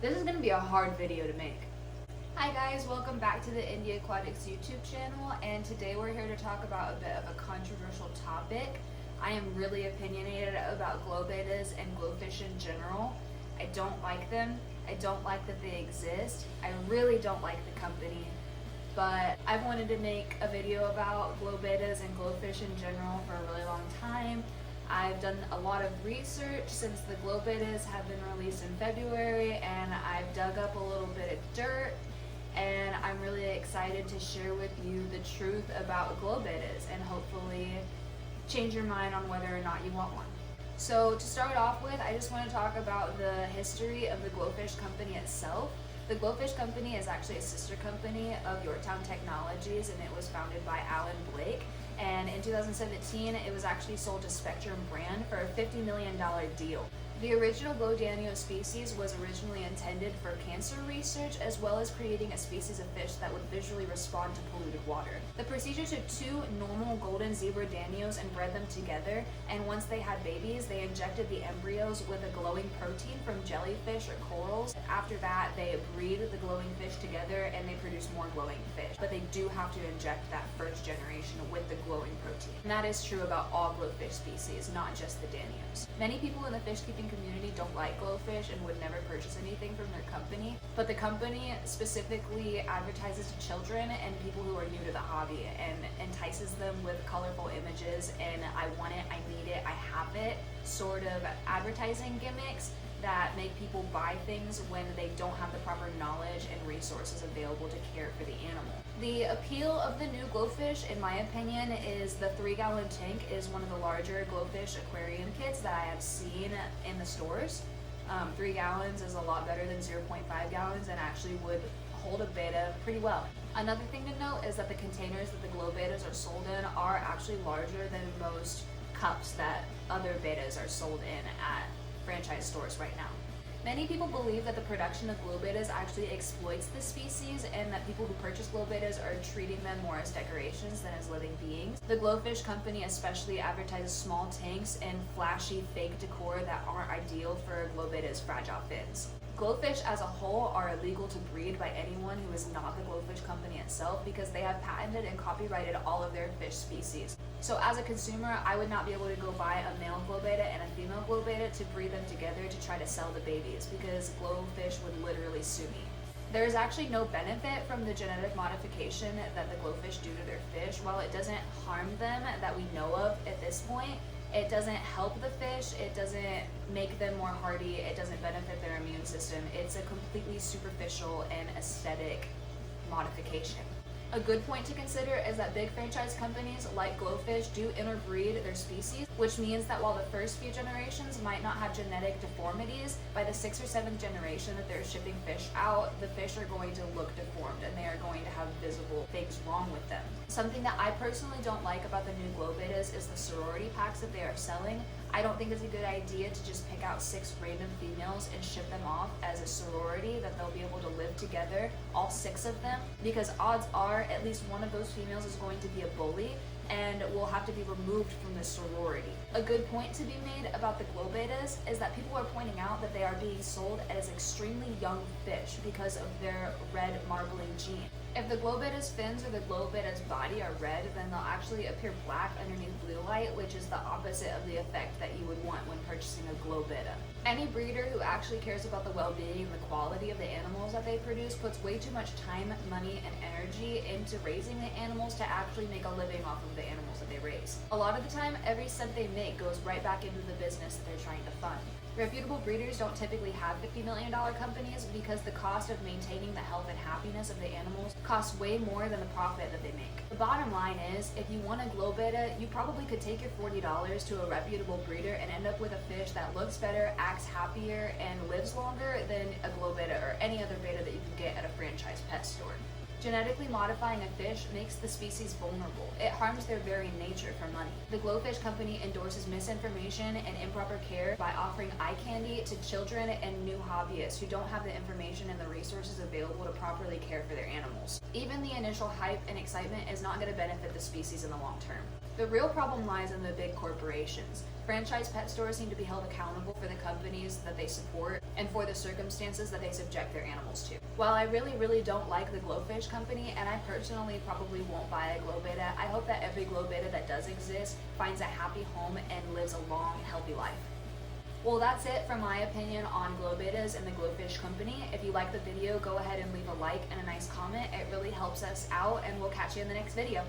This is going to be a hard video to make. Hi guys, welcome back to the Indie Aquatics YouTube channel, and today we're here to talk about a bit of a controversial topic. I am really opinionated about GloBettas and GloFish in general. I don't like them. I don't like that they exist. I really don't like the company. But I've wanted to make a video about GloBettas and GloFish in general for a really long time. I've done a lot of research since the GloBettas have been released in February, and I've dug up a little bit of dirt, and I'm really excited to share with you the truth about GloBettas and hopefully change your mind on whether or not you want one. So to start off with, I just want to talk about the history of the GloFish company itself. The GloFish company is actually a sister company of Yorktown Technologies, and it was founded by Alan Blake. And in 2017, it was actually sold to Spectrum brand for a $50 million deal. The original GloDanio species was originally intended for cancer research, as well as creating a species of fish that would visually respond to polluted water. The procedure took two normal golden zebra danios and bred them together, and once they had babies, they injected the embryos with a glowing protein from jellyfish or corals. After that, they breed the glowing fish together and they produce more glowing fish. But they do have to inject that first generation with the glowing protein. And that is true about all GloFish species, not just the danios. Many people in the fish keeping community don't like GloFish and would never purchase anything from their company, but the company specifically advertises to children and people who are new to the hobby and entices them with colorful images and I want it, I need it, I have it sort of advertising gimmicks that make people buy things when they don't have the proper knowledge and resources available to care for the animal. The appeal of the new GloFish, in my opinion, is the 3-gallon tank is one of the larger GloFish aquarium kits that I have seen in the stores. 3 gallons is a lot better than 0.5 gallons and actually would hold a betta pretty well. Another thing to note is that the containers that the GloBettas are sold in are actually larger than most cups that other bettas are sold in at franchise stores right now. Many people believe that the production of GloBettas actually exploits the species and that people who purchase GloBettas are treating them more as decorations than as living beings. The GloFish company especially advertises small tanks and flashy fake decor that aren't ideal for GloBetta's fragile fins. GloFish as a whole are illegal to breed by anyone who is not the GloFish company itself because they have patented and copyrighted all of their fish species. So as a consumer, I would not be able to go buy a male GloBetta and a female GloBetta to breed them together to try to sell the babies because GloFish would literally sue me. There is actually no benefit from the genetic modification that the GloFish do to their fish. While it doesn't harm them that we know of at this point, it doesn't help the fish, it doesn't make them more hardy, it doesn't benefit their immune system. It's a completely superficial and aesthetic modification. A good point to consider is that big franchise companies like GloFish do interbreed their species, which means that while the first few generations might not have genetic deformities, by the 6th or 7th generation that they're shipping fish out, the fish are going to look deformed and they are going to have visible things wrong with them. Something that I personally don't like about the new GloBettas is the sorority packs that they are selling. I don't think it's a good idea to just pick out 6 random females and ship them off as a sorority that they'll be able to live together, all 6 of them, because odds are at least one of those females is going to be a bully and will have to be removed from the sorority. A good point to be made about the GloBettas is that people are pointing out that they are being sold as extremely young fish because of their red marbling gene. If the GloBetta's fins or the GloBetta's body are red, then they'll actually appear black underneath blue light, which is the opposite of the effect that you would want when purchasing a GloBetta. Any breeder who actually cares about the well-being and the quality of the animals that they produce puts way too much time, money, and energy into raising the animals to actually make a living off of the animals that they raise. A lot of the time, every cent they make goes right back into the business that they're trying to fund. Reputable breeders don't typically have $50 million companies because the cost of maintaining the health and happiness of the animals costs way more than the profit that they make. The bottom line is, if you want a GloBetta, you probably could take your $40 to a reputable breeder and end up with a fish that looks better, acts happier, and lives longer than a GloBetta or any other betta that you can get at a franchise pet store. Genetically modifying a fish makes the species vulnerable. It harms their very nature for money. The GloFish company endorses misinformation and improper care by offering eye candy to children and new hobbyists who don't have the information and the resources available to properly care for their animals. Even the initial hype and excitement is not going to benefit the species in the long term. The real problem lies in the big corporations. Franchise pet stores seem to be held accountable for the companies that they support and for the circumstances that they subject their animals to. While I really don't like the GloFish company, and I personally probably won't buy a GloBetta, I hope that every GloBetta that does exist finds a happy home and lives a long, healthy life. Well, that's it for my opinion on GloBettas and the GloFish company. If you like the video, go ahead and leave a like and a nice comment. It really helps us out, and we'll catch you in the next video.